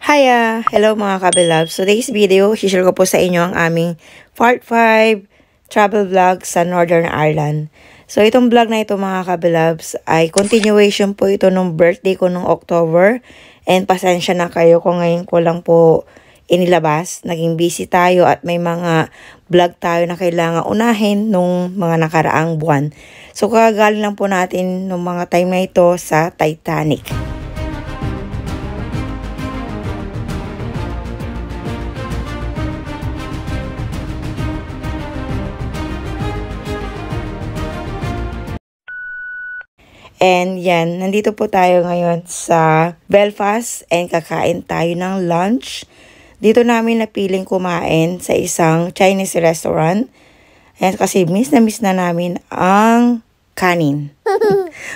Hiya! Hello mga kabilabs. So today's video, share ko po sa inyo ang aming part 5 travel vlog sa Northern Ireland. So itong vlog na ito mga kabilabs ay continuation po ito nung birthday ko nung October. And pasensya na kayo kung ngayon ko lang po inilabas. Naging busy tayo at may mga vlog tayo na kailangan unahin nung mga nakaraang buwan. So kagaling lang po natin nung mga time na ito sa Titanic. And yan, nandito po tayo ngayon sa Belfast and kakain tayo ng lunch. Dito namin napiling kumain sa isang Chinese restaurant. And kasi miss na namin ang kanin.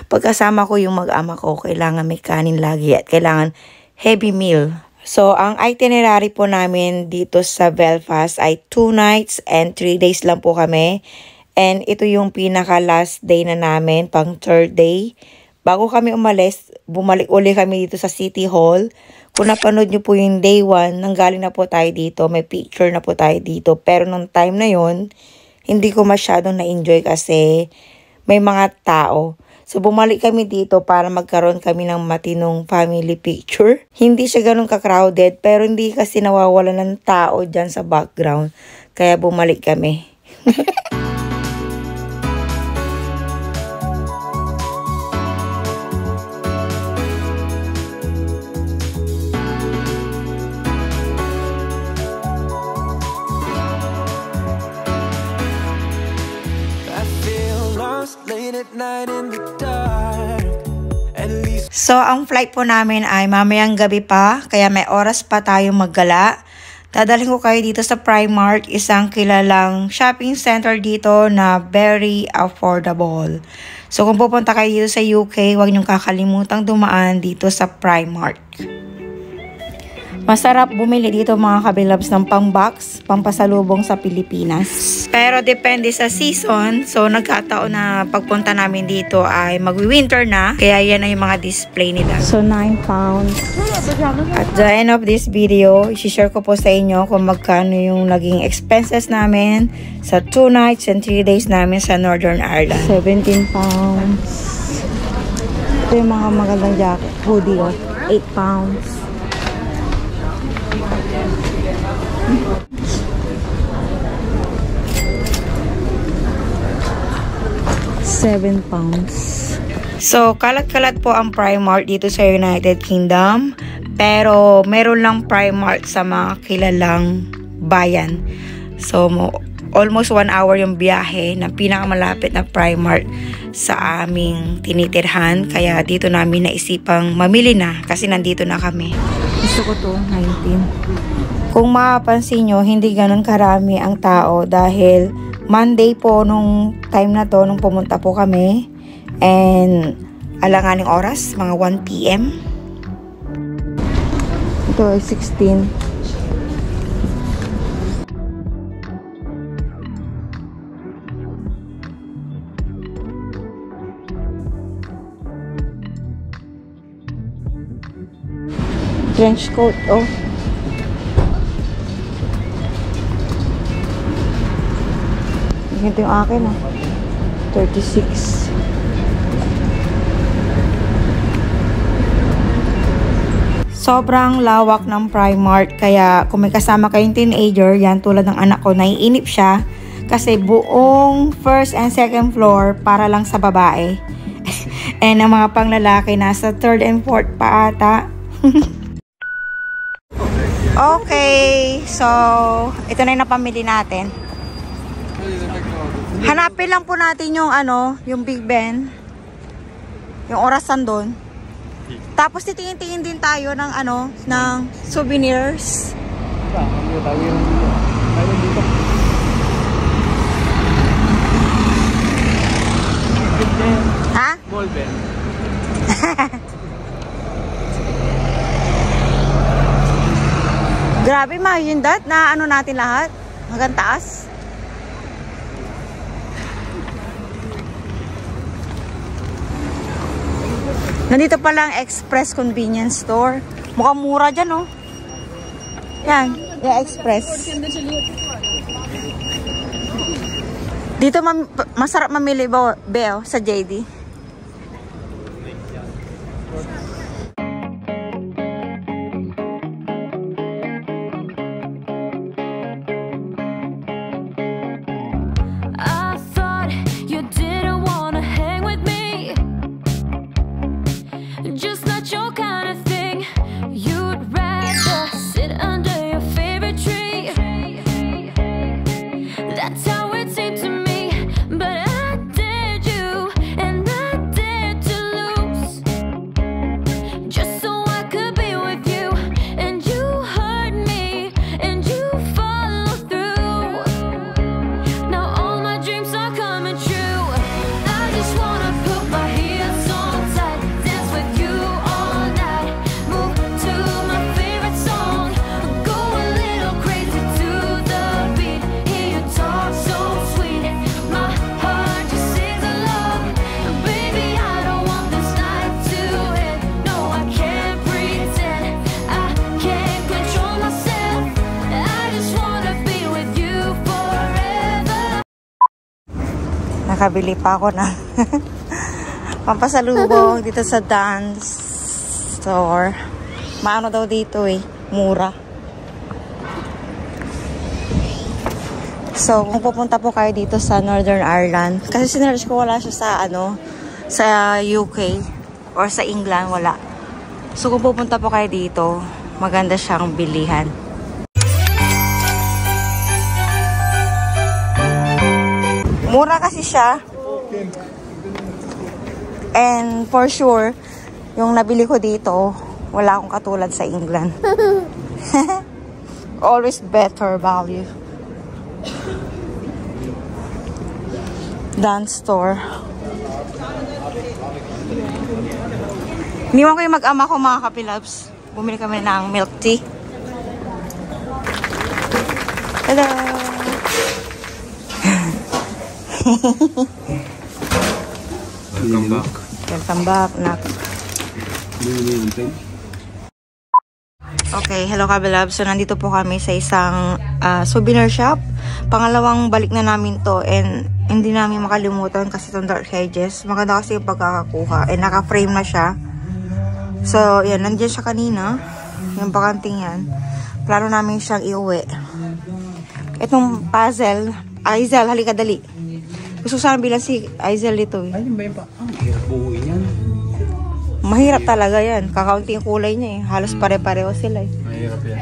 Pagkasama ko yung mag-ama ko, kailangan may kanin lagi at kailangan heavy meal. So, ang itinerary po namin dito sa Belfast ay 2 nights and 3 days lang po kami. And ito yung pinaka last day na namin, pang 3rd day. Bago kami umalis, bumalik uli kami dito sa City Hall. Kung napanood nyo po yung day 1, nanggaling na po tayo dito, may picture na po tayo dito. Pero nung time na yon, hindi ko masyadong na-enjoy kasi may mga tao. So bumalik kami dito para magkaroon kami ng matinong family picture. Hindi siya ganun ka-crowded, pero hindi kasi nawawala ng tao dyan sa background. Kaya bumalik kami. So, ang flight po namin ay mamayang gabi pa, kaya may oras pa tayong maggala. Dadalhin ko kayo dito sa Primark, isang kilalang shopping center dito na very affordable. So, kung pupunta kayo dito sa UK, huwag niyong kakalimutang dumaan dito sa Primark. Masarap bumili dito mga kabilabs ng pang-box, pampasalubong sa Pilipinas. Pero depende sa season. So nagkataon na pagpunta namin dito ay magwi-winter na. Kaya yan ay yung mga display nila. So 9 pounds. At the end of this video, i-share ko po sa inyo kung magkano yung naging expenses namin sa 2 nights and 3 days namin sa Northern Ireland. 17 pounds. Ito yung mga magandang jacket. Hoodie of 8 pounds. £7. So, kalat-kalat po ang Primark dito sa United Kingdom. Pero, meron lang Primark sa mga kilalang bayan. So, almost 1 hour yung biyahe ng pinakamalapit na Primark sa aming tinitirhan. Kaya, dito namin naisipang mamili na kasi nandito na kami. Gusto ko to, 19. Kung mapapansin nyo, hindi ganun karami ang tao dahil Monday po nung time na to, nung pumunta po kami. And alanganing oras, mga 1 PM. Ito ay 16. Trench coat, oh. Ito yung akin, ah. 36. Sobrang lawak ng Primark. Kaya kung may kasama kayong teenager, yan tulad ng anak ko, naiinip siya. Kasi buong first and second floor para lang sa babae. And ang mga panglalaki nasa 3rd and 4th pa ata. Okay. So, ito na yung napamili natin. Hanapin lang po natin yung yung Big Ben. Yung orasan doon. Tapos titingin-tingin din tayo ng ng souvenirs. Ha? Mall Ben. Grabe yun dat na natin lahat. Hanggang taas. Nandito pala ang Express Convenience Store. Mukhang mura dyan, oh. Yan, yung express. Dito masarap mamili ba, Beo, sa JD? Nakabili pa ako ng pampasalubong dito sa dance store. Maano daw dito eh, mura. So, kung pupunta po kayo dito sa Northern Ireland, kasi sinerge ko wala siya sa sa UK or sa England, wala. So, kung pupunta po kayo dito, maganda siyang bilihan. Mura kasi siya. And for sure, yung nabili ko dito, wala akong katulad sa England. Always better value. Dance store. Iniwan ko yung mag-ama ko, mga kapilabs. Bumili kami ng milk tea. Hello! Welcome back. Welcome back, nak. Okay, hello kabilab. So, nandito po kami sa isang souvenir shop. Pangalawang balik na namin to and hindi namin makalimutan kasi itong dark hedges. Maganda kasi yung pagkakakuha. And naka-frame na siya. So, yan. Nandiyan siya kanina. Yung bakanting yan. Plano namin siyang iuwi. Itong puzzle. Aizel, halika dali. Gusto sana bilang si Aizel dito. Ay, ba yun pa? Ang hirap buuin yan. Mahirap talaga yan. Kakaunti yung kulay niya eh. Halos pare-pareho sila eh. Mahirap yan.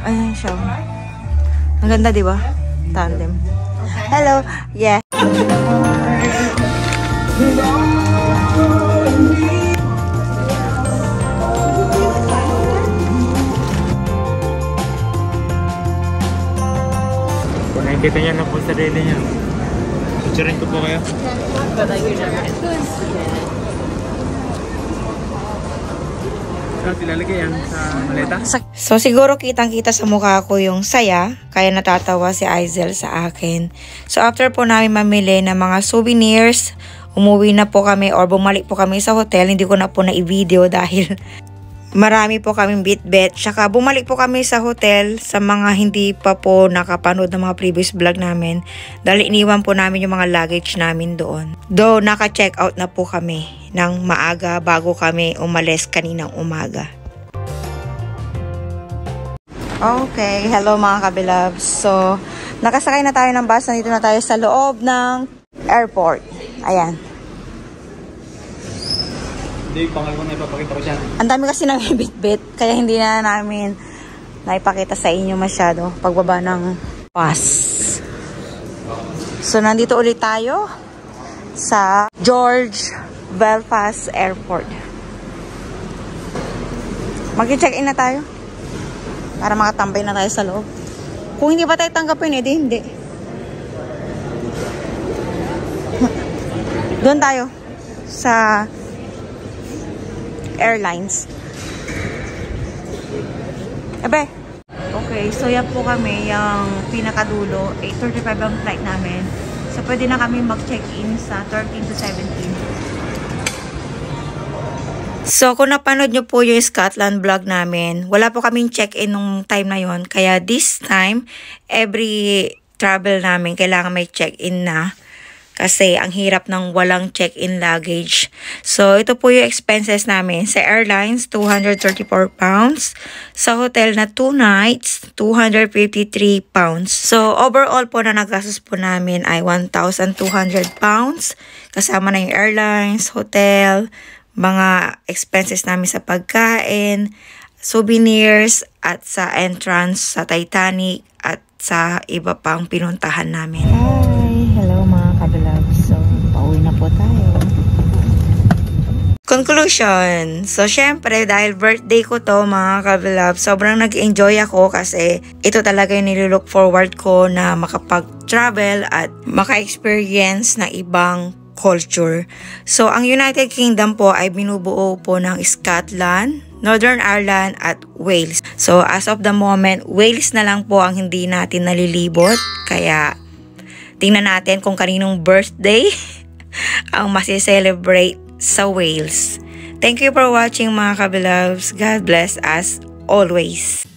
Ayan siya. Ang ganda, di ba? Tandem. Hello. Yeah. Kung nakikita niya na po sa sarili niya. Picturein ko po kayo. Ilalagay yan sa maleta. So siguro kitang-kita sa mukha ko yung saya, kaya natatawa si Aizel sa akin. So after po namin mamili ng mga souvenirs, umuwi na po kami or bumalik po kami sa hotel. Hindi ko na po na-i-video dahil marami po kaming bit-bit. Tsaka bumalik po kami sa hotel sa mga hindi pa po nakapanood ng mga previous vlog namin. Dahil iniwan po namin yung mga luggage namin doon. Though naka-check out na po kami ng maaga bago kami umalis kaninang umaga. Okay, hello mga kabilabs. So, nakasakay na tayo ng bus. Nandito na tayo sa loob ng airport. Ayan. Hindi, pangal ko na ipapakita ko siya. Ang dami kasi nang bit-bit, kaya hindi na namin naipakita sa inyo masyado pagbaba ng bus. So, nandito ulit tayo sa George Belfast Airport. Mag-check-in na tayo para makatambay na tayo sa loob. Kung hindi pa tayo tanggapin, edi hindi. Doon tayo sa airlines. Ebe. Okay, so yan po kami, yung pinakadulo. 8:35 ang flight namin. So pwede na kami mag-check-in sa 13 to 17. So, kung napanood nyo po yung Scotland vlog namin, wala po kaming check-in nung time na yon. Kaya this time, every travel namin, kailangan may check-in na. Kasi ang hirap ng walang check-in luggage. So, ito po yung expenses namin. Sa airlines, 234 pounds. Sa hotel na 2 nights, 253 pounds. So, overall po na nagastos po namin ay 1,200 pounds. Kasama na yung airlines, hotel, mga expenses namin sa pagkain, souvenirs, at sa entrance sa Titanic, at sa iba pang pinuntahan namin. Hi! Hello mga kabilab. So, pauwi na po tayo. Conclusion. So, syempre, dahil birthday ko to mga kabilab, sobrang nag-enjoy ako kasi ito talaga yung nilook forward ko na makapag-travel at maka-experience ng ibang culture. So, ang United Kingdom po ay binubuo po ng Scotland, Northern Ireland at Wales. So, as of the moment, Wales na lang po ang hindi natin nalilibot. Kaya, tingnan natin kung kaninong birthday ang masicelebrate sa Wales. Thank you for watching mga kabilabs. God bless us always.